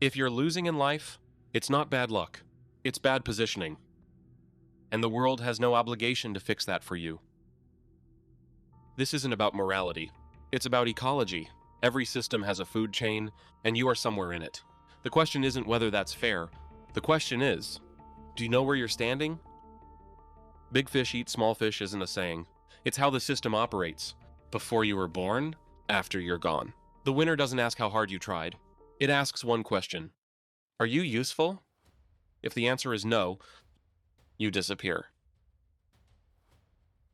If you're losing in life, it's not bad luck. It's bad positioning. And the world has no obligation to fix that for you. This isn't about morality. It's about ecology. Every system has a food chain, and you are somewhere in it. The question isn't whether that's fair. The question is, do you know where you're standing? Big fish eat small fish isn't a saying. It's how the system operates. Before you were born, after you're gone. The winner doesn't ask how hard you tried. It asks one question. Are you useful? If the answer is no, you disappear.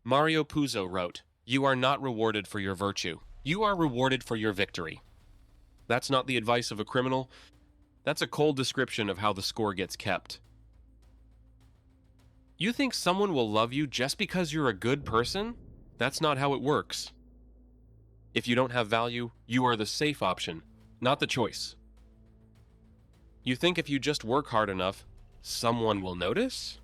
Mario Puzo wrote, "You are not rewarded for your virtue. You are rewarded for your victory." That's not the advice of a criminal. That's a cold description of how the score gets kept. You think someone will love you just because you're a good person? That's not how it works. If you don't have value, you are the safe option, not the choice. You think if you just work hard enough, someone will notice?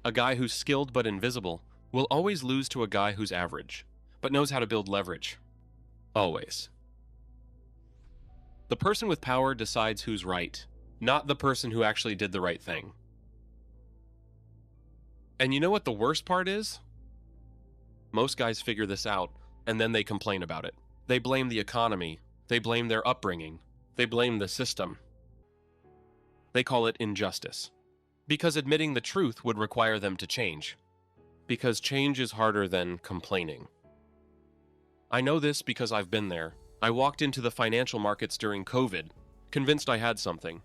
A guy who's skilled but invisible will always lose to a guy who's average, but knows how to build leverage. Always. The person with power decides who's right, not the person who actually did the right thing. And you know what the worst part is? Most guys figure this out, and then they complain about it. They blame the economy. They blame their upbringing. They blame the system. They call it injustice. Because admitting the truth would require them to change. Because change is harder than complaining. I know this because I've been there. I walked into the financial markets during COVID, convinced I had something.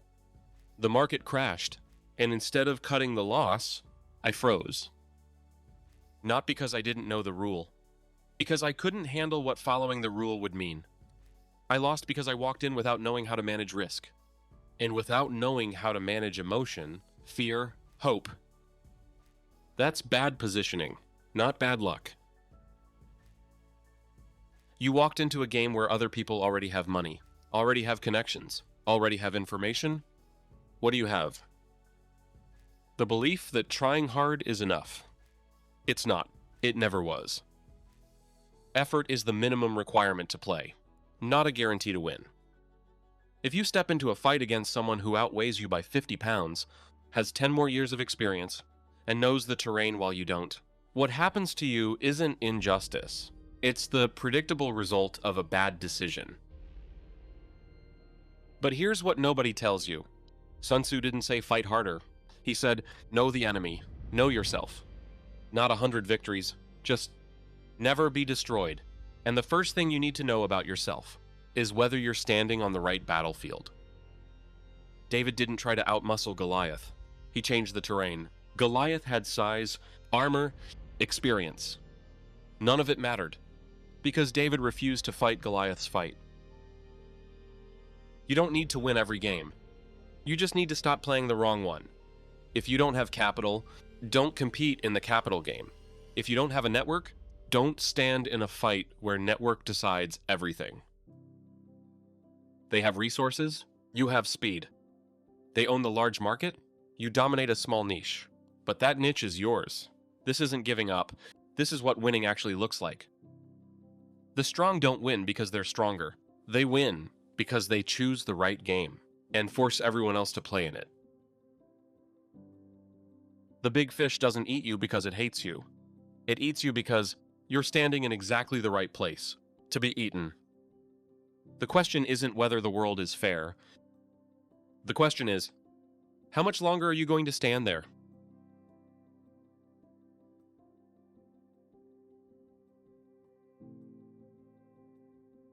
The market crashed, and instead of cutting the loss, I froze. Not because I didn't know the rule, because I couldn't handle what following the rule would mean. I lost because I walked in without knowing how to manage risk, and without knowing how to manage emotion, fear, hope. That's bad positioning, not bad luck. You walked into a game where other people already have money, already have connections, already have information. What do you have? The belief that trying hard is enough. It's not. It never was. Effort is the minimum requirement to play, not a guarantee to win. If you step into a fight against someone who outweighs you by 50 pounds, has 10 more years of experience, and knows the terrain while you don't, what happens to you isn't injustice. It's the predictable result of a bad decision. But here's what nobody tells you. Sun Tzu didn't say fight harder. He said, know the enemy, know yourself. Not 100 victories, just never be destroyed. And the first thing you need to know about yourself is whether you're standing on the right battlefield. David didn't try to outmuscle Goliath. He changed the terrain. Goliath had size, armor, experience. None of it mattered, because David refused to fight Goliath's fight. You don't need to win every game. You just need to stop playing the wrong one. If you don't have capital, don't compete in the capital game. If you don't have a network, don't stand in a fight where network decides everything. They have resources, you have speed. They own the large market, you dominate a small niche. But that niche is yours. This isn't giving up. This is what winning actually looks like. The strong don't win because they're stronger. They win because they choose the right game and force everyone else to play in it. The big fish doesn't eat you because it hates you. It eats you because you're standing in exactly the right place to be eaten. The question isn't whether the world is fair. The question is, how much longer are you going to stand there?